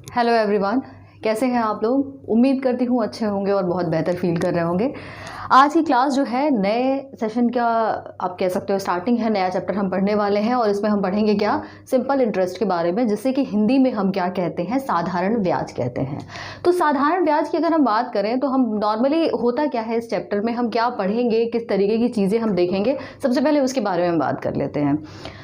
Hello everyone, कैसे हैं आप लोग। उम्मीद करती हूँ अच्छे होंगे और बहुत बेहतर फील कर रहे होंगे। आज की क्लास जो है नए सेशन का आप कह सकते हो स्टार्टिंग है, नया चैप्टर हम पढ़ने वाले हैं और इसमें हम पढ़ेंगे क्या, सिंपल इंटरेस्ट के बारे में, जिससे कि हिंदी में हम क्या कहते हैं, साधारण ब्याज कहते हैं। तो साधारण ब्याज की अगर हम बात करें तो हम नॉर्मली होता क्या है इस चैप्टर में, हम क्या पढ़ेंगे, किस तरीके की चीज़ें हम देखेंगे, सबसे पहले उसके बारे में बात कर लेते हैं।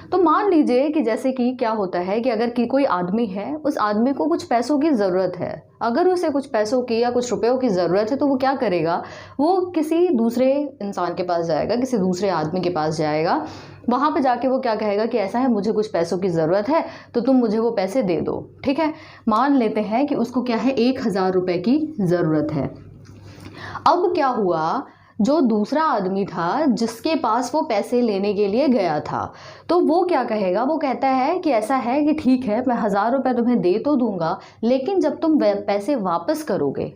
तो मान लीजिए कि जैसे कि क्या होता है कि अगर कोई आदमी है, उस आदमी को कुछ पैसों की ज़रूरत है, अगर उसे कुछ पैसों की या कुछ रुपयों की ज़रूरत है तो वो क्या करेगा, वो किसी दूसरे इंसान के पास जाएगा, किसी दूसरे आदमी के पास जाएगा। वहाँ पे जाके वो क्या कहेगा कि ऐसा है, मुझे कुछ पैसों की ज़रूरत है तो तुम मुझे वो पैसे दे दो। ठीक है, मान लेते हैं कि उसको क्या है, 1000 रुपये की ज़रूरत है। अब क्या हुआ, जो दूसरा आदमी था जिसके पास वो पैसे लेने के लिए गया था, तो वो क्या कहेगा, वो कहता है कि ऐसा है कि ठीक है, मैं 1000 रुपये तुम्हें दे तो दूंगा, लेकिन जब तुम पैसे वापस करोगे,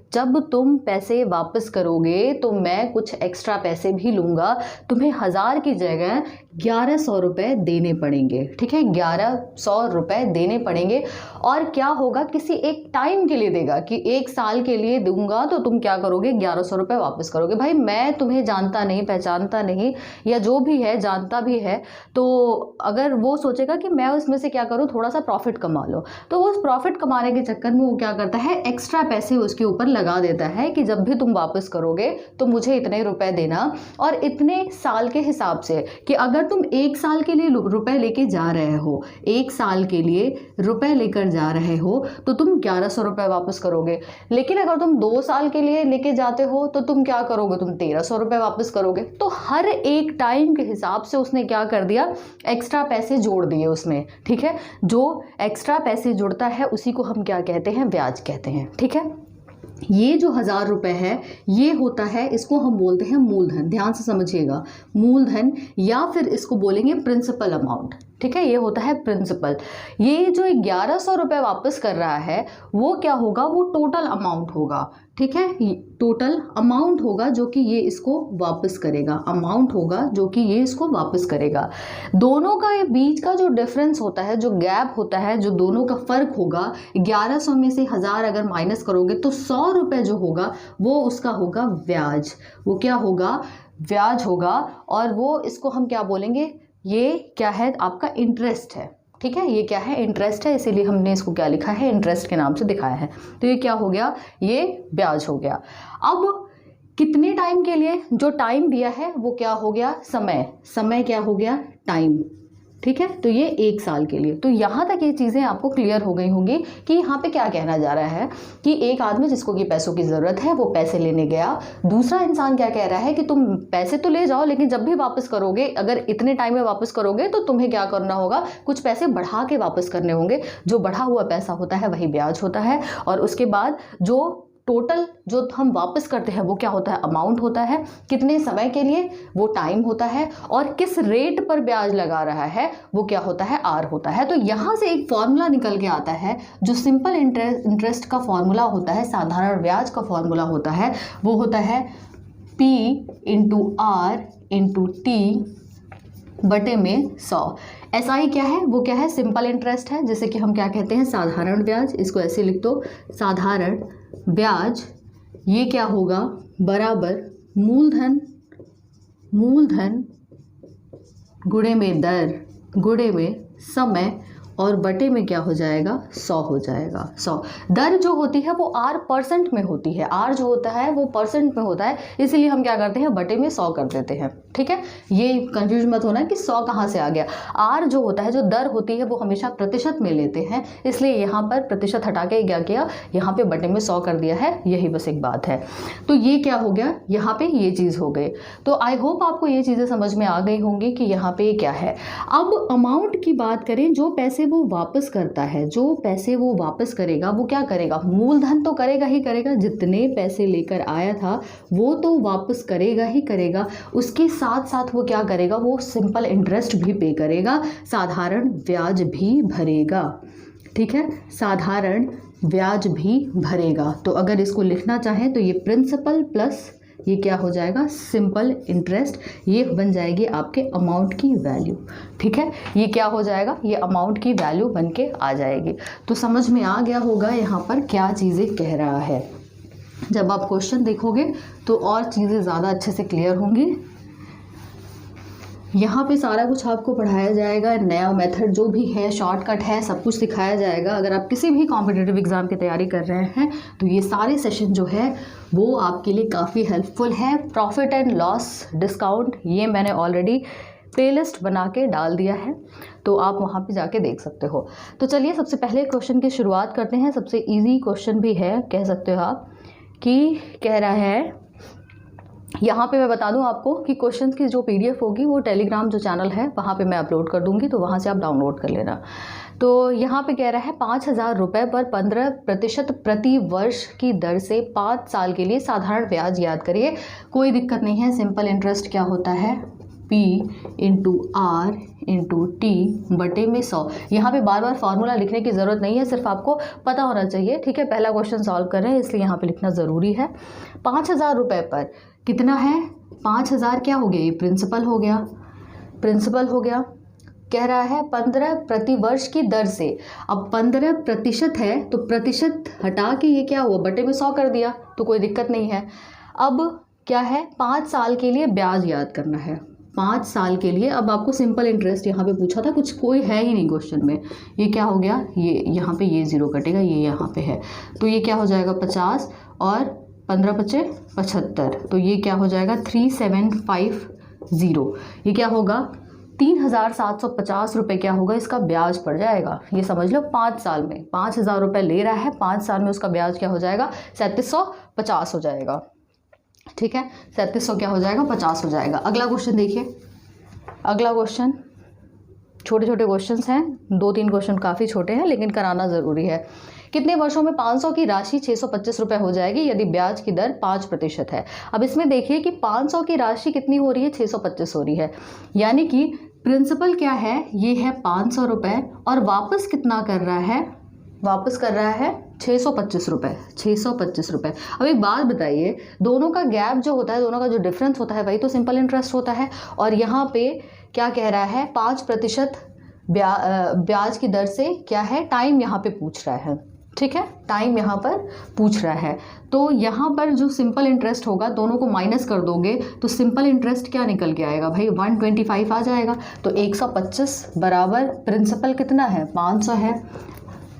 तो मैं कुछ एक्स्ट्रा पैसे भी लूँगा, तुम्हें 1000 की जगह 1100 रुपये देने पड़ेंगे। ठीक है, 1100 रुपये देने पड़ेंगे। और क्या होगा, किसी एक टाइम के लिए देगा कि 1 साल के लिए दूंगा तो तुम क्या करोगे, 1100 रुपये वापस करोगे। भाई मैं तुम्हें जानता नहीं, पहचानता नहीं, या जो भी है जानता भी है, तो अगर वो सोचेगा कि मैं उसमें से क्या करूँ, थोड़ा सा प्रॉफिट कमा लो, तो उस प्रॉफिट कमाने के चक्कर में वो क्या करता है, एक्स्ट्रा पैसे उसके ऊपर लगा देता है कि जब भी तुम वापस करोगे तो मुझे इतने रुपए देना, और इतने साल के हिसाब से, कि अगर तुम 1 साल के लिए रुपए लेके जा रहे हो, 1 साल के लिए रुपए लेकर जा रहे हो तो तुम 1100 रुपये वापस करोगे। लेकिन अगर तुम 2 साल के लिए लेके जाते हो तो तुम क्या करोगे, तुम 1300 रुपये वापस करोगे। तो हर एक टाइम के हिसाब से उसने क्या कर दिया, एक्स्ट्रा पैसे जोड़ दिए उसने। ठीक है, जो एक्स्ट्रा पैसे जुड़ता है उसी को हम क्या कहते हैं, ब्याज कहते हैं। ठीक है, ये जो 1000 रुपये है, ये होता है, इसको हम बोलते हैं मूलधन। ध्यान से समझिएगा, मूलधन, या फिर इसको बोलेंगे प्रिंसिपल अमाउंट। ठीक है, ये होता है प्रिंसिपल। ये जो 1100 रुपये वापस कर रहा है वो क्या होगा, वो टोटल अमाउंट होगा। ठीक है, टोटल अमाउंट होगा जो कि ये इसको वापस करेगा, अमाउंट होगा जो कि ये इसको वापस करेगा। दोनों का ये बीच का जो डिफरेंस होता है, जो गैप होता है, जो दोनों का फ़र्क होगा, 1100 में से 1000 अगर माइनस करोगे तो 100 रुपये जो होगा वो उसका होगा ब्याज। वो क्या होगा, ब्याज होगा। और वो इसको हम क्या बोलेंगे, ये क्या है, आपका इंटरेस्ट है। ठीक है, ये क्या है, इंटरेस्ट है, इसीलिए हमने इसको क्या लिखा है, इंटरेस्ट के नाम से दिखाया है। तो ये क्या हो गया, ये ब्याज हो गया। अब कितने टाइम के लिए, जो टाइम दिया है वो क्या हो गया, समय क्या हो गया, टाइम। ठीक है, तो ये 1 साल के लिए। तो यहाँ तक ये चीज़ें आपको क्लियर हो गई होंगी कि यहाँ पे क्या कहना जा रहा है कि एक आदमी जिसको कि पैसों की ज़रूरत है वो पैसे लेने गया, दूसरा इंसान क्या कह रहा है कि तुम पैसे तो ले जाओ, लेकिन जब भी वापस करोगे, अगर इतने टाइम में वापस करोगे तो तुम्हें क्या करना होगा, कुछ पैसे बढ़ा के वापस करने होंगे। जो बढ़ा हुआ पैसा होता है वही ब्याज होता है। और उसके बाद जो टोटल जो हम वापस करते हैं वो क्या होता है, अमाउंट होता है। कितने समय के लिए, वो टाइम होता है। और किस रेट पर ब्याज लगा रहा है वो क्या होता है, आर होता है। तो यहाँ से एक फॉर्मूला निकल के आता है, जो सिंपल इंटरेस्ट का फॉर्मूला होता है, साधारण ब्याज का फॉर्मूला होता है, वो होता है P into R into T बटे में 100। SI क्या है, वो क्या है, सिंपल इंटरेस्ट है, जैसे कि हम क्या कहते हैं, साधारण ब्याज। इसको ऐसे लिख दो, साधारण ब्याज। ये क्या होगा, बराबर मूलधन गुणे में दर गुणे में समय, और बटे में क्या हो जाएगा, 100 हो जाएगा। 100 दर जो होती है वो R% में होती है, R जो होता है वो परसेंट में होता है, इसीलिए हम क्या करते हैं, बटे में 100 कर देते हैं। ठीक है, ये कंफ्यूज मत होना कि 100 कहाँ से आ गया। R जो होता है, जो दर होती है, वो हमेशा प्रतिशत में लेते हैं, इसलिए यहाँ पर प्रतिशत हटा के क्या किया, यहाँ पे बटे में 100 कर दिया है, यही बस एक बात है। तो ये क्या हो गया, यहाँ पे ये चीज़ हो गई। तो आई होप आपको ये चीज़ें समझ में आ गई होंगी कि यहाँ पे क्या है। अब अमाउंट की बात करें, जो पैसे वो वापस करता है, जो पैसे वो वापस करेगा, वो क्या करेगा, मूलधन तो करेगा ही करेगा, जितने पैसे लेकर आया था वो तो वापस करेगा ही करेगा। उसके साथ साथ वो क्या करेगा, वो सिंपल इंटरेस्ट भी पे करेगा, साधारण ब्याज भी भरेगा। ठीक है, साधारण ब्याज भी भरेगा। तो अगर इसको लिखना चाहें तो ये प्रिंसिपल प्लस ये क्या हो जाएगा, सिंपल इंटरेस्ट, ये बन जाएगी आपके अमाउंट की वैल्यू। ठीक है, ये क्या हो जाएगा, ये अमाउंट की वैल्यू बन के आ जाएगी। तो समझ में आ गया होगा यहाँ पर क्या चीज़ें कह रहा है। जब आप क्वेश्चन देखोगे तो और चीज़ें ज़्यादा अच्छे से क्लियर होंगी। यहाँ पे सारा कुछ आपको पढ़ाया जाएगा, नया मेथड जो भी है, शॉर्टकट है, सब कुछ सिखाया जाएगा। अगर आप किसी भी कॉम्पिटिटिव एग्ज़ाम की तैयारी कर रहे हैं तो ये सारे सेशन जो है वो आपके लिए काफ़ी हेल्पफुल है। प्रॉफिट एंड लॉस डिस्काउंट ये मैंने ऑलरेडी प्लेलिस्ट बना के डाल दिया है, तो आप वहाँ पे जाके देख सकते हो। तो चलिए सबसे पहले क्वेश्चन की शुरुआत करते हैं। सबसे ईजी क्वेश्चन भी है, कह सकते हो आप, कि कह रहा है, यहाँ पे मैं बता दूँ आपको कि क्वेश्चंस की जो PDF होगी वो टेलीग्राम जो चैनल है वहाँ पे मैं अपलोड कर दूँगी, तो वहाँ से आप डाउनलोड कर लेना। तो यहाँ पे कह रहा है 5,000 रुपये पर 15% प्रति वर्ष की दर से 5 साल के लिए साधारण ब्याज याद करिए। कोई दिक्कत नहीं है, सिंपल इंटरेस्ट क्या होता है, P into R into T बटे में 100। यहाँ पे बार बार फार्मूला लिखने की ज़रूरत नहीं है, सिर्फ आपको पता होना चाहिए। ठीक है, पहला क्वेश्चन सॉल्व कर रहे हैं इसलिए यहाँ पे लिखना ज़रूरी है। 5,000 रुपये पर कितना है, 5,000 क्या हो गया, ये प्रिंसिपल हो गया, प्रिंसिपल हो गया। कह रहा है 15 प्रति वर्ष की दर से। अब 15% है तो प्रतिशत हटा के ये क्या हुआ, बटे में 100 कर दिया, तो कोई दिक्कत नहीं है। अब क्या है, 5 साल के लिए ब्याज याद करना है, 5 साल के लिए। अब आपको सिंपल इंटरेस्ट यहाँ पे पूछा था, कुछ कोई है ही नहीं क्वेश्चन में। ये क्या हो गया, ये यहाँ पे ये 0 कटेगा, ये यहाँ पे है, तो ये क्या हो जाएगा 50 और 15 बचे 75, तो ये क्या हो जाएगा 3750। ये क्या होगा 3,750 रुपये क्या होगा, इसका ब्याज पड़ जाएगा। ये समझ लो 5 साल में 5,000 रुपये ले रहा है, 5 साल में उसका ब्याज क्या हो जाएगा 3750 हो जाएगा। ठीक है, 3700 क्या हो जाएगा 50 हो जाएगा। अगला क्वेश्चन देखिए, अगला क्वेश्चन, छोटे छोटे क्वेश्चंस हैं, 2-3 क्वेश्चन काफ़ी छोटे हैं लेकिन कराना ज़रूरी है। कितने वर्षों में 500 की राशि 625 रुपये हो जाएगी यदि ब्याज की दर 5% है। अब इसमें देखिए कि 500 की राशि कितनी हो रही है, 625 हो रही है, यानी कि प्रिंसिपल क्या है, ये है 500 रुपये और वापस कितना कर रहा है, वापस कर रहा है 625 रुपये, 625 रुपये। अब एक बात बताइए, दोनों का गैप जो होता है, दोनों का जो डिफरेंस होता है वही तो सिंपल इंटरेस्ट होता है। और यहाँ पे क्या कह रहा है, 5% ब्याज की दर से क्या है, टाइम यहाँ पे पूछ रहा है। ठीक है, टाइम यहाँ पर पूछ रहा है, तो यहाँ पर जो सिंपल इंटरेस्ट होगा दोनों को माइनस कर दोगे तो सिंपल इंटरेस्ट क्या निकल के आएगा भाई, 125 आ जाएगा। तो 125 बराबर प्रिंसिपल कितना है 500 है,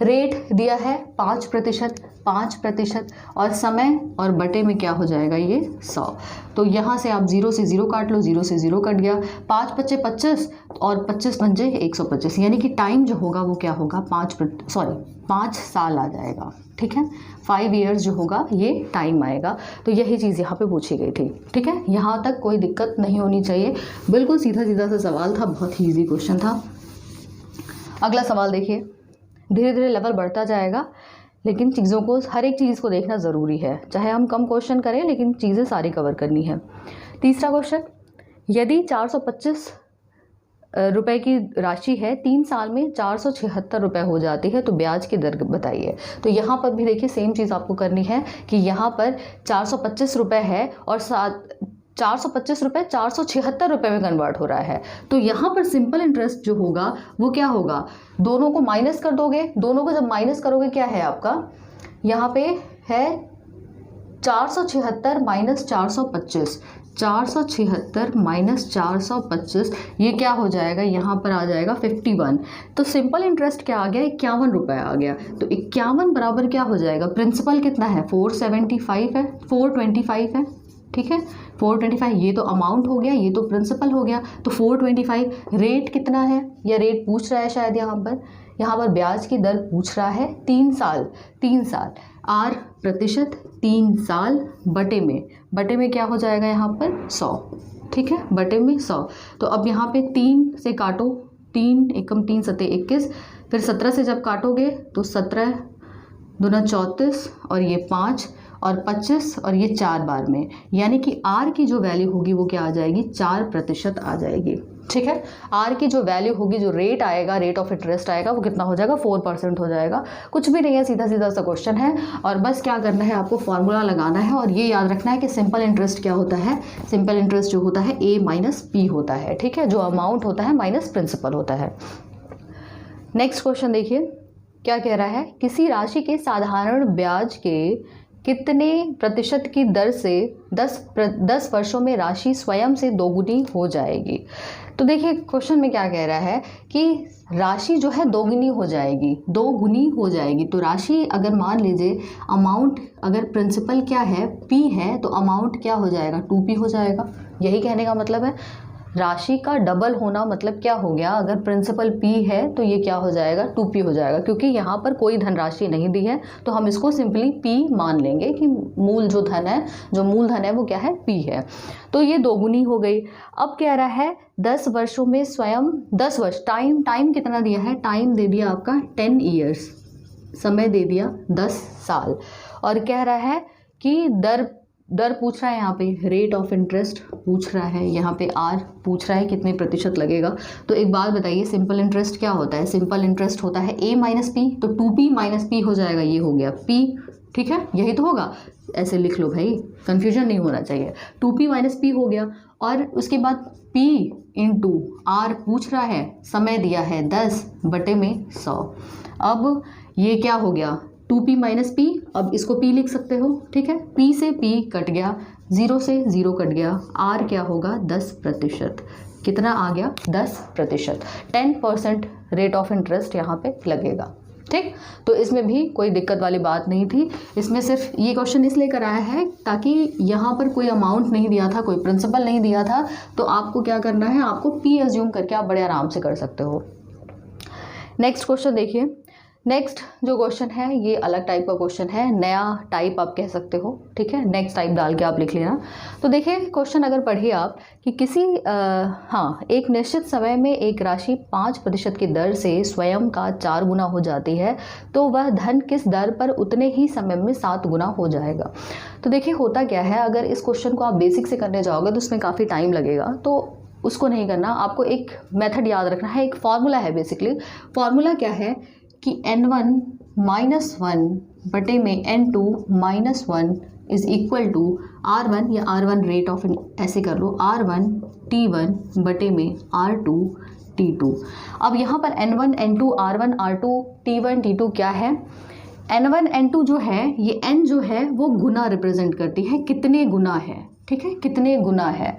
रेट दिया है 5% और समय और बटे में क्या हो जाएगा ये 100। तो यहाँ से आप 0 से 0 काट लो, 0 से 0 कट गया, 5 × 5 = 25 और 25 × 5 = 125, यानी कि टाइम जो होगा वो क्या होगा 5 साल आ जाएगा। ठीक है, 5 ईयर्स जो होगा ये टाइम आएगा। तो यही चीज़ यहाँ पे पूछी गई थी। ठीक है, यहाँ तक कोई दिक्कत नहीं होनी चाहिए, बिल्कुल सीधा सीधा सा सवाल था, बहुत ही ईजी क्वेश्चन था। अगला सवाल देखिए, धीरे धीरे लेवल बढ़ता जाएगा लेकिन चीज़ों को, हर एक चीज़ को देखना ज़रूरी है, चाहे हम कम क्वेश्चन करें लेकिन चीज़ें सारी कवर करनी है। तीसरा क्वेश्चन, यदि 425 रुपए की राशि है, 3 साल में 476 रुपये हो जाती है तो ब्याज की दर बताइए। तो यहाँ पर भी देखिए सेम चीज़ आपको करनी है कि यहाँ पर 425 रुपये है और 425 रुपये 476 रुपये में कन्वर्ट हो रहा है, तो यहाँ पर सिंपल इंटरेस्ट जो होगा वो क्या होगा, दोनों को माइनस कर दोगे। दोनों को जब माइनस करोगे क्या है आपका, यहाँ पे है 476 माइनस 425, 476 माइनस 425, ये क्या हो जाएगा, यहाँ पर आ जाएगा 51। तो सिंपल इंटरेस्ट क्या आ गया, 51 रुपये आ गया। तो 51 बराबर क्या हो जाएगा, प्रिंसिपल कितना है 425 है। ठीक है, 425 ये तो अमाउंट हो गया, ये तो प्रिंसिपल हो गया। तो 425, रेट कितना है, या रेट पूछ रहा है शायद यहाँ पर ब्याज की दर पूछ रहा है 3 साल, R प्रतिशत 3 साल बटे में क्या हो जाएगा यहाँ पर 100। ठीक है, बटे में 100। तो अब यहाँ पे 3 से काटो, 3 एकम 3 सते 21, फिर 17 से जब काटोगे तो 17 दूना 34 और ये 5 और 25 और ये 4 बार में, यानी कि R की जो वैल्यू होगी वो क्या आ जाएगी 4% आ जाएगी। ठीक है। आर की जो वैल्यू होगी, जो रेट आएगा, रेट ऑफ इंटरेस्ट आएगा, वो कितना हो जाएगा, 4% हो जाएगा। कुछ भी नहीं है, सीधा सीधा सा क्वेश्चन है। और बस क्या करना है, आपको फॉर्मूला लगाना है और ये याद रखना है कि सिंपल इंटरेस्ट क्या होता है, सिंपल इंटरेस्ट जो होता है ए माइनस पी होता है। ठीक है, जो अमाउंट होता है माइनस प्रिंसिपल होता है। नेक्स्ट क्वेश्चन देखिए क्या कह रहा है, किसी राशि के साधारण ब्याज के कितने प्रतिशत की दर से 10 वर्षों में राशि स्वयं से दोगुनी हो जाएगी। तो देखिए क्वेश्चन में क्या कह रहा है कि राशि जो है दोगुनी हो जाएगी, दोगुनी हो जाएगी। तो राशि अगर मान लीजिए अमाउंट, अगर प्रिंसिपल क्या है, पी है, तो अमाउंट क्या हो जाएगा, 2p हो जाएगा। यही कहने का मतलब है, राशि का डबल होना मतलब क्या हो गया, अगर प्रिंसिपल p है तो ये क्या हो जाएगा, 2p हो जाएगा। क्योंकि यहाँ पर कोई धनराशि नहीं दी है तो हम इसको सिंपली p मान लेंगे कि मूल जो धन है, जो मूलधन है वो क्या है, p है। तो ये दोगुनी हो गई। अब कह रहा है 10 वर्षों में स्वयं, 10 वर्ष, टाइम कितना दिया है, टाइम दे दिया आपका 10 ईयर्स, समय दे दिया 10 साल। और कह रहा है कि दर पूछ रहा है, यहाँ पे रेट ऑफ इंटरेस्ट पूछ रहा है, यहाँ पे आर पूछ रहा है कितने प्रतिशत लगेगा। तो एक बात बताइए, सिंपल इंटरेस्ट क्या होता है, सिंपल इंटरेस्ट होता है a माइनस पी, तो 2p माइनस पी हो जाएगा, ये हो गया p। ठीक है, यही तो होगा, ऐसे लिख लो भाई, कंफ्यूजन नहीं होना चाहिए। 2p माइनस पी हो गया और उसके बाद p इंटू आर पूछ रहा है, समय दिया है 10/100। अब ये क्या हो गया, 2p माइनस पी, अब इसको p लिख सकते हो। ठीक है, p से p कट गया, 0 से 0 कट गया, r क्या होगा, 10%। कितना आ गया, 10%। 10% रेट ऑफ इंटरेस्ट यहाँ पे लगेगा। ठीक, तो इसमें भी कोई दिक्कत वाली बात नहीं थी। इसमें सिर्फ ये क्वेश्चन इसलिए कराया है ताकि यहाँ पर कोई अमाउंट नहीं दिया था, कोई प्रिंसिपल नहीं दिया था, तो आपको क्या करना है, आपको p एज्यूम करके आप बड़े आराम से कर सकते हो। नेक्स्ट क्वेश्चन देखिए, नेक्स्ट जो क्वेश्चन है ये अलग टाइप का क्वेश्चन है, नया टाइप आप कह सकते हो। ठीक है, नेक्स्ट टाइप डाल के आप लिख लेना। तो देखिए क्वेश्चन अगर पढ़िए आप कि किसी एक निश्चित समय में एक राशि 5% की दर से स्वयं का 4 गुना हो जाती है, तो वह धन किस दर पर उतने ही समय में 7 गुना हो जाएगा। तो देखिए होता क्या है, अगर इस क्वेश्चन को आप बेसिक से करने जाओगे तो उसमें काफ़ी टाइम लगेगा, तो उसको नहीं करना। आपको एक मेथड याद रखना है, एक फार्मूला है बेसिकली। फार्मूला क्या है कि n1 माइनस 1 बटे में n2 minus 1 is equal to r1, या r1 रेट ऑफ, ऐसे कर लो, r1 t1 बटे में r2 t2। अब यहाँ पर n1 n2 r1 r2 t1 t2 क्या है, n1 n2 जो है, ये n जो है वो गुना रिप्रेजेंट करती है, कितने गुना है। ठीक है, कितने गुना है।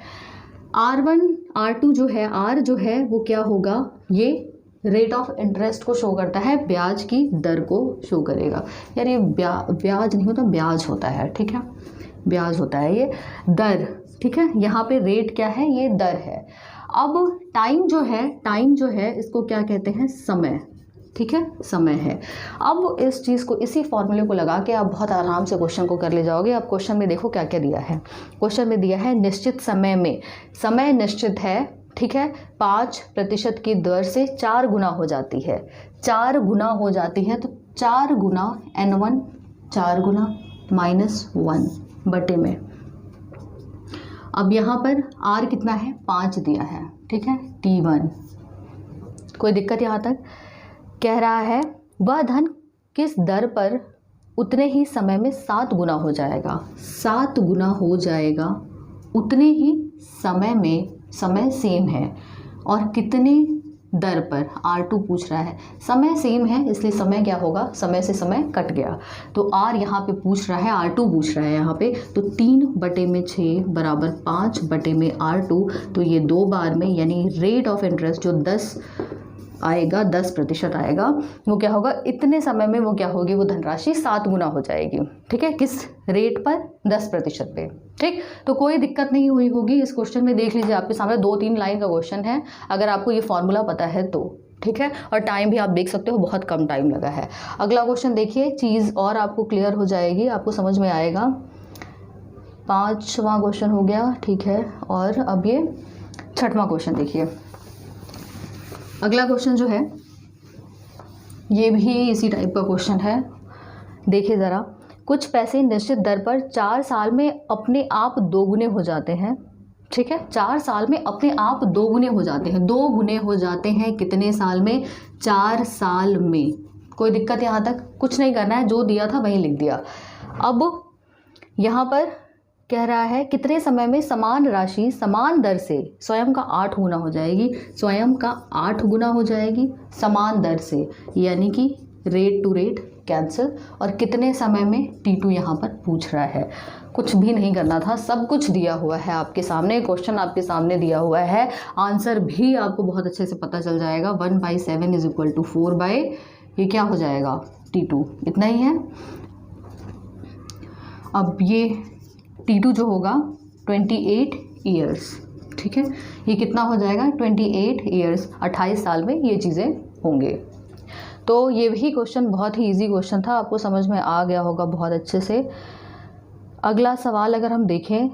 r1 r2 जो है, r जो है वो क्या होगा, ये रेट ऑफ इंटरेस्ट को शो करता है, ब्याज की दर को शो करेगा। यार ये ब्याज नहीं होता, ब्याज होता है। ठीक है, ब्याज होता है, ये दर। ठीक है, यहाँ पे रेट क्या है, ये दर है। अब टाइम जो है इसको क्या कहते हैं, समय। ठीक है, समय है। अब इस चीज़ को, इसी फॉर्मूले को लगा के आप बहुत आराम से क्वेश्चन को कर ले जाओगे। अब क्वेश्चन में देखो क्या क्या दिया है। क्वेश्चन में दिया है निश्चित समय में, समय निश्चित है। ठीक है, 5% की दर से 4 गुना हो जाती है, 4 गुना हो जाती है, तो 4 गुना n1, 4 गुना -1 बटे में। अब यहाँ पर r कितना है, 5 दिया है। ठीक है, t1, कोई दिक्कत यहाँ तक। कह रहा है वह धन किस दर पर उतने ही समय में 7 गुना हो जाएगा, 7 गुना हो जाएगा उतने ही समय में, समय सेम है और कितने दर पर, R2 पूछ रहा है। समय सेम है इसलिए समय क्या होगा, समय से समय कट गया, तो R यहाँ पे पूछ रहा है, R2 पूछ रहा है यहाँ पे, तो 3/6 बराबर 5/में R2। तो ये 2 बार में, यानी रेट ऑफ इंटरेस्ट जो 10 आएगा, 10% आएगा, वो क्या होगा, इतने समय में वो क्या होगी, वो धनराशि 7 गुना हो जाएगी। ठीक है, किस रेट पर, 10% पे। ठीक, तो कोई दिक्कत नहीं हुई होगी इस क्वेश्चन में। देख लीजिए आपके सामने 2-3 लाइन का क्वेश्चन है, अगर आपको ये फॉर्मूला पता है तो। ठीक है, और टाइम भी आप देख सकते हो, बहुत कम टाइम लगा है। अगला क्वेश्चन देखिए, चीज़ और आपको क्लियर हो जाएगी, आपको समझ में आएगा। 5वां क्वेश्चन हो गया। ठीक है, और अब ये 6वां क्वेश्चन देखिए। अगला क्वेश्चन जो है ये भी इसी टाइप का क्वेश्चन है। देखिए ज़रा, कुछ पैसे निश्चित दर पर 4 साल में अपने आप दोगुने हो जाते हैं। ठीक है, 4 साल में अपने आप 2 गुने हो जाते हैं। 2 गुने हो जाते हैं कितने साल में? 4 साल में। कोई दिक्कत यहाँ तक? कुछ नहीं करना है, जो दिया था वही लिख दिया। अब यहाँ पर कह रहा है कितने समय में समान राशि समान दर से स्वयं का 8 गुना हो जाएगी। स्वयं का 8 गुना हो जाएगी समान दर से, यानी कि रेट टू रेट कैंसिल। और कितने समय में? T2 यहाँ पर पूछ रहा है। कुछ भी नहीं करना था, सब कुछ दिया हुआ है आपके सामने, क्वेश्चन आपके सामने दिया हुआ है, आंसर भी आपको बहुत अच्छे से पता चल जाएगा। 1/7 इज इक्वल टू 4 ये क्या हो जाएगा? T2। इतना ही है। अब ये T2 जो होगा 28 ईयर्स, ठीक है, ये कितना हो जाएगा? 28 ईयर्स, 28 साल में ये चीज़ें होंगे। तो ये भी क्वेश्चन बहुत ही इजी क्वेश्चन था, आपको समझ में आ गया होगा बहुत अच्छे से। अगला सवाल अगर हम देखें,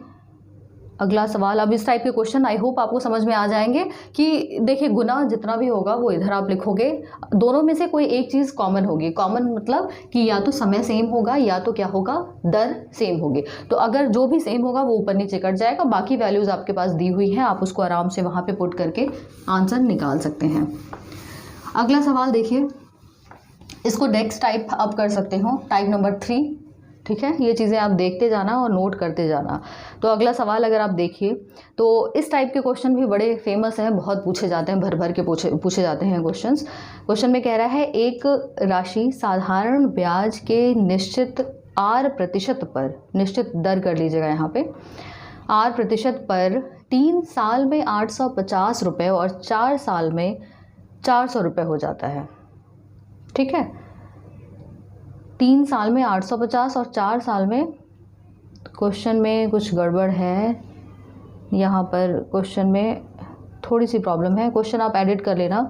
अगला सवाल, अब इस टाइप के क्वेश्चन आई होप आपको समझ में आ जाएंगे कि देखिए गुना जितना भी होगा वो इधर आप लिखोगे, दोनों में से कोई एक चीज़ कॉमन होगी। कॉमन मतलब कि या तो समय सेम होगा या तो क्या होगा, दर सेम होगी। तो अगर जो भी सेम होगा वो ऊपर नीचे कट जाएगा, बाकी वैल्यूज़ आपके पास दी हुई हैं, आप उसको आराम से वहाँ पर पुट करके आंसर निकाल सकते हैं। अगला सवाल देखिए, इसको नेक्स्ट टाइप आप कर सकते हो, टाइप नंबर 3, ठीक है। ये चीज़ें आप देखते जाना और नोट करते जाना। तो अगला सवाल अगर आप देखिए तो इस टाइप के क्वेश्चन भी बड़े फेमस हैं, बहुत पूछे जाते हैं, भर भर के पूछे जाते हैं क्वेश्चंस। क्वेश्चन में कह रहा है एक राशि साधारण ब्याज के निश्चित R% पर, निश्चित दर कर लीजिएगा यहाँ पे, R% पर 3 साल में 850 रुपये और 4 साल में 400 रुपये हो जाता है, ठीक है। 3 साल में 850 और 4 साल में, क्वेश्चन में कुछ गड़बड़ है यहाँ पर, क्वेश्चन में थोड़ी सी प्रॉब्लम है। क्वेश्चन आप एडिट कर लेना,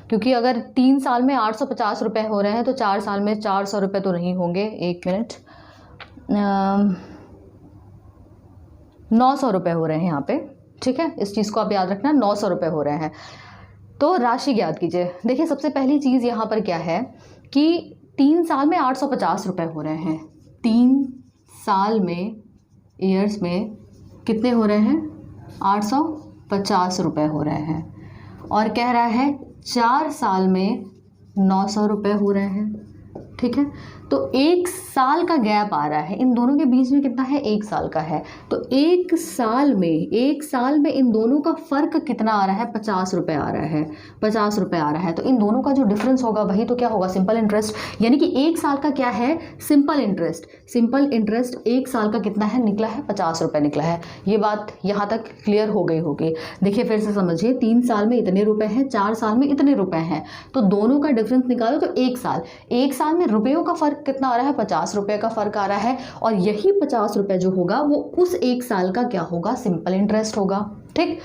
क्योंकि अगर 3 साल में 850 रुपये हो रहे हैं तो 4 साल में 400 रुपये तो नहीं होंगे। 1 मिनट, 900 रुपये हो रहे हैं यहाँ पे, ठीक है। इस चीज़ को आप याद रखना, 900 रुपये हो रहे हैं। तो राशि ज्ञात कीजिए। देखिए सबसे पहली चीज़ यहाँ पर क्या है कि 3 साल में 850 रुपये हो रहे हैं। 3 साल में, ईयर्स में कितने हो रहे हैं? 850 रुपये हो रहे हैं। और कह रहा है 4 साल में 900 रुपये हो रहे हैं, ठीक है। तो 1 साल का गैप आ रहा है, इन दोनों के बीच में कितना है? 1 साल का है। तो 1 साल में इन दोनों का फ़र्क कितना आ रहा है? 50 रुपये आ रहा है, 50 रुपये आ रहा है। तो इन दोनों का जो डिफरेंस होगा वही तो क्या होगा? Simple interest. यानी कि 1 साल का क्या है? Simple interest. सिंपल इंटरेस्ट 1 साल का कितना है? निकला है 50 रुपये निकला है। ये बात यहाँ तक क्लियर हो गई होगी। देखिए फिर से समझिए, 3 साल में इतने रुपये हैं, 4 साल में इतने रुपये हैं, तो दोनों का डिफरेंस निकालो तो 1 साल में रुपयों का फ़र्क कितना आ रहा है? 50 रुपये का फ़र्क आ रहा है। और यही 50 रुपये जो होगा वो उस 1 साल का क्या होगा? सिंपल इंटरेस्ट होगा, ठीक।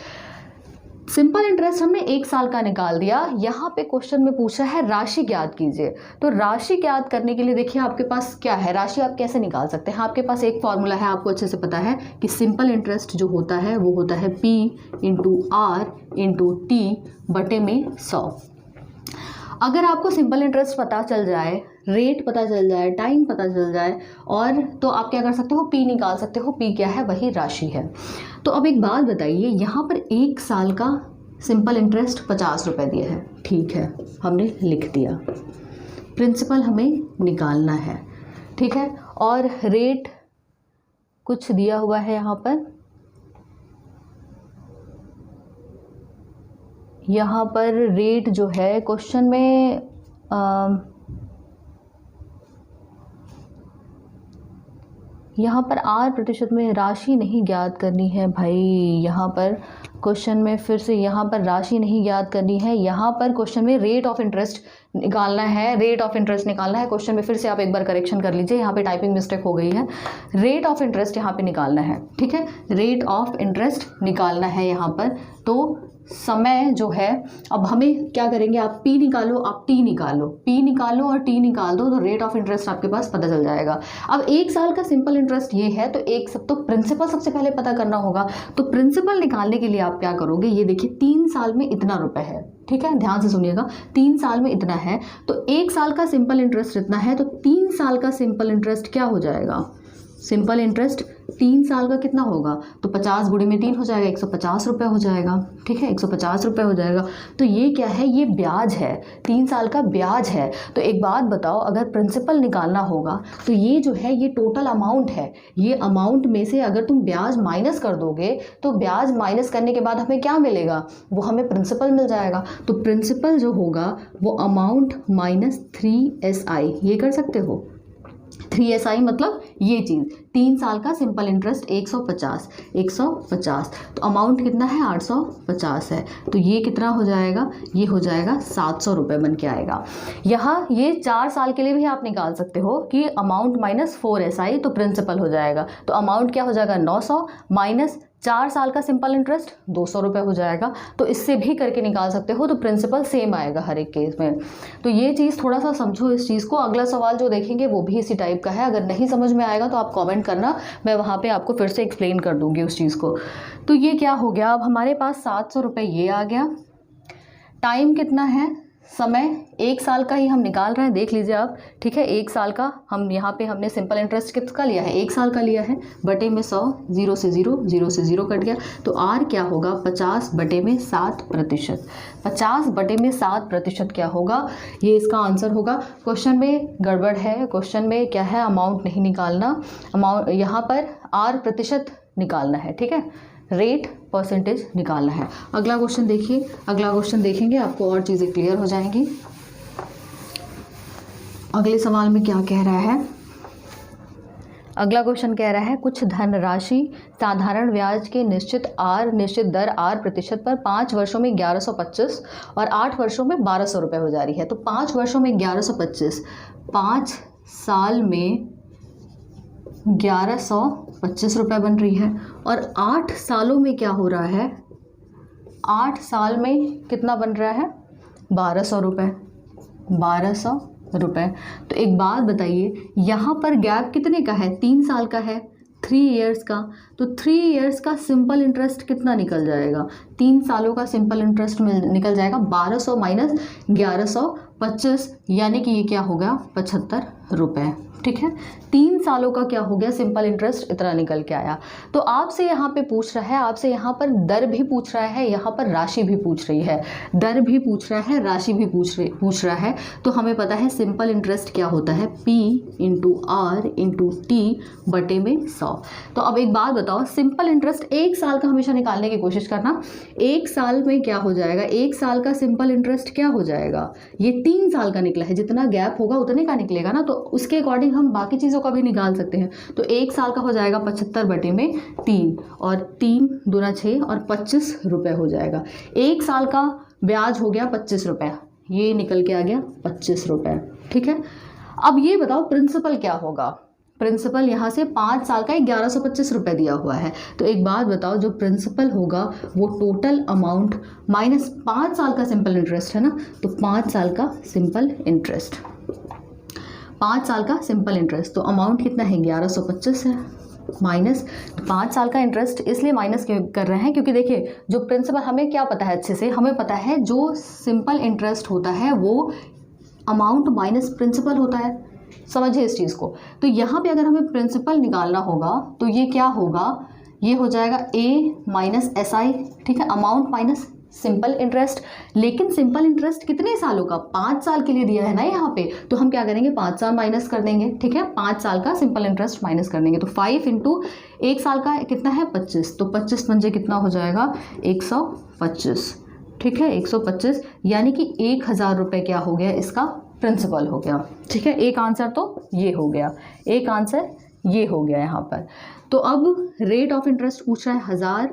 सिंपल इंटरेस्ट हमने 1 साल का निकाल दिया। यहाँ पे क्वेश्चन में पूछा है राशि ज्ञात कीजिए। तो राशि ज्ञात करने के लिए देखिए आपके पास क्या है, राशि आप कैसे निकाल सकते हैं? आपके पास एक फॉर्मूला है, आपको अच्छे से पता है कि सिंपल इंटरेस्ट जो होता है वो होता है P × R × T बटे में 100। अगर आपको सिंपल इंटरेस्ट पता चल जाए, रेट पता चल जाए, टाइम पता चल जाए, और तो आप क्या कर सकते हो? P निकाल सकते हो। P क्या है? वही राशि है। तो अब एक बात बताइए, यहाँ पर 1 साल का सिंपल इंटरेस्ट 50 रुपये दिया है, ठीक है, हमने लिख दिया। प्रिंसिपल हमें निकालना है, ठीक है। और रेट कुछ दिया हुआ है यहाँ पर, यहाँ पर रेट जो है क्वेश्चन में यहाँ पर R% में राशि नहीं ज्ञात करनी है भाई। यहाँ पर क्वेश्चन में फिर से यहाँ पर राशि नहीं ज्ञात करनी है, यहाँ पर क्वेश्चन में रेट ऑफ इंटरेस्ट निकालना है। रेट ऑफ इंटरेस्ट निकालना है क्वेश्चन में। फिर से आप एक बार करेक्शन कर लीजिए, यहाँ पे टाइपिंग मिस्टेक हो गई है। रेट ऑफ इंटरेस्ट यहाँ पे निकालना है, ठीक है। रेट ऑफ इंटरेस्ट निकालना है यहाँ पर। तो समय जो है, अब हमें क्या करेंगे, आप P निकालो, आप T निकालो, P निकालो और T निकाल दो, तो रेट ऑफ इंटरेस्ट आपके पास पता चल जाएगा। अब 1 साल का सिंपल इंटरेस्ट ये है, तो तो प्रिंसिपल सबसे पहले पता करना होगा। तो प्रिंसिपल निकालने के लिए आप क्या करोगे, ये देखिए 3 साल में इतना रुपए है, ठीक है, ध्यान से सुनिएगा। 3 साल में इतना है, तो 1 साल का सिंपल इंटरेस्ट इतना है, तो 3 साल का सिंपल इंटरेस्ट क्या हो जाएगा? सिंपल इंटरेस्ट 3 साल का कितना होगा, तो 50 गुणे में 3 हो जाएगा, 150 रुपये हो जाएगा। ठीक है, 150 रुपये हो जाएगा। तो ये क्या है, ये ब्याज है, 3 साल का ब्याज है। तो एक बात बताओ, अगर प्रिंसिपल निकालना होगा तो ये जो है ये टोटल अमाउंट है, ये अमाउंट में से अगर तुम ब्याज माइनस कर दोगे तो ब्याज माइनस करने के बाद हमें क्या मिलेगा, वो हमें प्रिंसिपल मिल जाएगा। तो प्रिंसिपल जो होगा वो अमाउंट माइनस 3SI, ये कर सकते हो। 3SI मतलब ये चीज़, 3 साल का सिंपल इंटरेस्ट 150, तो अमाउंट कितना है 850 है। तो ये कितना हो जाएगा, ये हो जाएगा 700 रुपये बन के आएगा। यहाँ ये 4 साल के लिए भी आप निकाल सकते हो कि अमाउंट माइनस 4SI, तो प्रिंसिपल हो जाएगा। तो अमाउंट क्या हो जाएगा 900 माइनस 4 साल का सिंपल इंटरेस्ट 200 रुपये हो जाएगा। तो इससे भी करके निकाल सकते हो, तो प्रिंसिपल सेम आएगा हर एक केस में। तो ये चीज़ थोड़ा सा समझो इस चीज़ को। अगला सवाल जो देखेंगे वो भी इसी टाइप का है, अगर नहीं समझ में आएगा तो आप कमेंट करना, मैं वहाँ पे आपको फिर से एक्सप्लेन कर दूँगी उस चीज़ को। तो ये क्या हो गया, अब हमारे पास 700 रुपये ये आ गया। टाइम कितना है, समय 1 साल का ही हम निकाल रहे हैं, देख लीजिए आप। ठीक है, 1 साल का हम यहाँ पे हमने सिंपल इंटरेस्ट किसका लिया है, 1 साल का लिया है, बटे में 100, 0 से 0, 0 से 0 कट गया। तो आर क्या होगा, 50 बटे में 7%। 50 बटे में 7% क्या होगा, ये इसका आंसर होगा। क्वेश्चन में गड़बड़ है, क्वेश्चन में क्या है, अमाउंट नहीं निकालना, अमाउंट यहाँ पर आर प्रतिशत निकालना है। ठीक है, रेट परसेंटेज निकालना है। अगला क्वेश्चन देखिए, अगला क्वेश्चन देखेंगे आपको और चीज़ें क्लियर हो जाएंगी। अगले सवाल में क्या कह रहा है, अगला क्वेश्चन कह रहा है कुछ धनराशि साधारण ब्याज के निश्चित दर R% पर 5 वर्षों में 1125 और 8 वर्षों में 1200 रुपये हो जा रही है। तो 5 वर्षों में 1125, 5 साल में 1125 रुपये बन रही है, और 8 सालों में क्या हो रहा है, 8 साल में कितना बन रहा है, 1200 रुपये, 1200 रुपये। तो एक बात बताइए, यहाँ पर गैप कितने का है, 3 साल का है, 3 इयर्स का। तो 3 इयर्स का सिंपल इंटरेस्ट कितना निकल जाएगा, 3 सालों का सिंपल इंटरेस्ट निकल जाएगा 1200 माइनस 1125, यानी कि ये क्या हो गया 75 रुपये। ठीक है, 3 सालों का क्या हो गया सिंपल इंटरेस्ट, इतना निकल के आया। तो आपसे यहाँ पे पूछ रहा है, आपसे यहाँ पर दर भी पूछ रहा है, यहाँ पर राशि भी पूछ रही है, दर भी पूछ रहा है, राशि भी पूछ रहा है। तो हमें पता है सिंपल इंटरेस्ट क्या होता है, P into R into T बटे में 100। तो अब एक बात बताओ, सिंपल इंटरेस्ट 1 साल का हमेशा निकालने की कोशिश करना। 1 साल में क्या हो जाएगा, 1 साल का सिंपल इंटरेस्ट क्या हो जाएगा, ये 3 साल का निकला है, जितना गैप होगा उतने का निकलेगा ना, तो उसके अकॉर्डिंग हम बाकी चीज़ों का भी निकाल सकते हैं। तो 1 साल का हो जाएगा 75 बटे में 3, और 3 दूना 6 और 25 रुपये हो जाएगा। 1 साल का ब्याज हो गया 25 रुपये, ये निकल के आ गया 25 रुपये। ठीक है, अब ये बताओ प्रिंसिपल क्या होगा, प्रिंसिपल यहाँ से 5 साल का 1125 रुपये दिया हुआ है। तो एक बात बताओ, जो प्रिंसिपल होगा वो टोटल अमाउंट माइनस 5 साल का सिंपल इंटरेस्ट है ना, तो 5 साल का सिंपल इंटरेस्ट, 5 साल का सिंपल इंटरेस्ट, तो अमाउंट कितना है 1125 है, माइनस 5 साल का इंटरेस्ट इसलिए माइनस कर रहे हैं क्योंकि देखिए जो प्रिंसिपल, हमें क्या पता है अच्छे से, हमें पता है जो सिंपल इंटरेस्ट होता है वो अमाउंट माइनस प्रिंसिपल होता है, समझिए इस चीज़ को। तो यहाँ पे अगर हमें प्रिंसिपल निकालना होगा तो ये क्या होगा, ये हो जाएगा A माइनस SI। ठीक है, अमाउंट माइनस सिंपल इंटरेस्ट, लेकिन सिंपल इंटरेस्ट कितने सालों का, 5 साल के लिए दिया है ना यहाँ पे, तो हम क्या करेंगे 5 साल माइनस कर देंगे। ठीक है, 5 साल का सिंपल इंटरेस्ट माइनस कर देंगे, तो 5 इंटू 1 साल का कितना है 25, तो 25 पंजे कितना हो जाएगा 125। ठीक है, 125, यानी कि 1000 रुपये क्या हो गया, इसका प्रिंसिपल हो गया। ठीक है, एक आंसर तो ये हो गया, एक आंसर ये हो गया यहाँ पर। तो अब रेट ऑफ इंटरेस्ट पूछ रहा है 1000,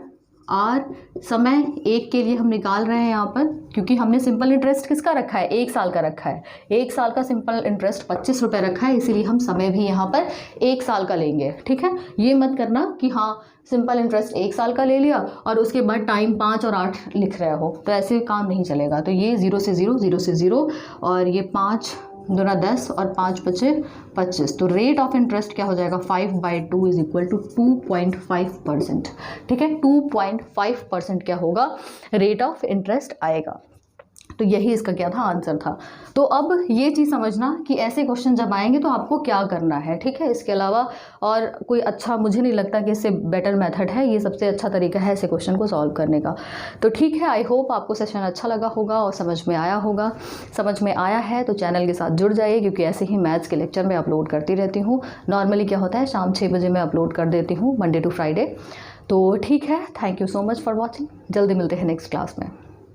आर समय 1 के लिए हम निकाल रहे हैं यहाँ पर, क्योंकि हमने सिंपल इंटरेस्ट किसका रखा है, 1 साल का रखा है, 1 साल का सिंपल इंटरेस्ट 25 रुपये रखा है, इसीलिए हम समय भी यहाँ पर 1 साल का लेंगे। ठीक है, ये मत करना कि हाँ सिंपल इंटरेस्ट 1 साल का ले लिया और उसके बाद टाइम 5 और 8 लिख रहे हो, तो ऐसे काम नहीं चलेगा। तो ये 0 से 0, 0 से 0, और ये 5 दूना 10 और 5 बचे 25। तो रेट ऑफ इंटरेस्ट क्या हो जाएगा 5/2 इज इक्वल टू 2.5%। ठीक है, 2.5% क्या होगा रेट ऑफ इंटरेस्ट आएगा। तो यही इसका क्या था, आंसर था। तो अब ये चीज़ समझना कि ऐसे क्वेश्चन जब आएंगे तो आपको क्या करना है, ठीक है। इसके अलावा और कोई अच्छा मुझे नहीं लगता कि इससे बेटर मेथड है, ये सबसे अच्छा तरीका है ऐसे क्वेश्चन को सॉल्व करने का। तो ठीक है, आई होप आपको सेशन अच्छा लगा होगा और समझ में आया होगा। समझ में आया है तो चैनल के साथ जुड़ जाइए, क्योंकि ऐसे ही मैथ्स के लेक्चर मैं अपलोड करती रहती हूँ। नॉर्मली क्या होता है, शाम 6 बजे मैं अपलोड कर देती हूँ, मंडे टू फ्राइडे। तो ठीक है, thank you so much for watching. जल्दी मिलते हैं नेक्स्ट क्लास में।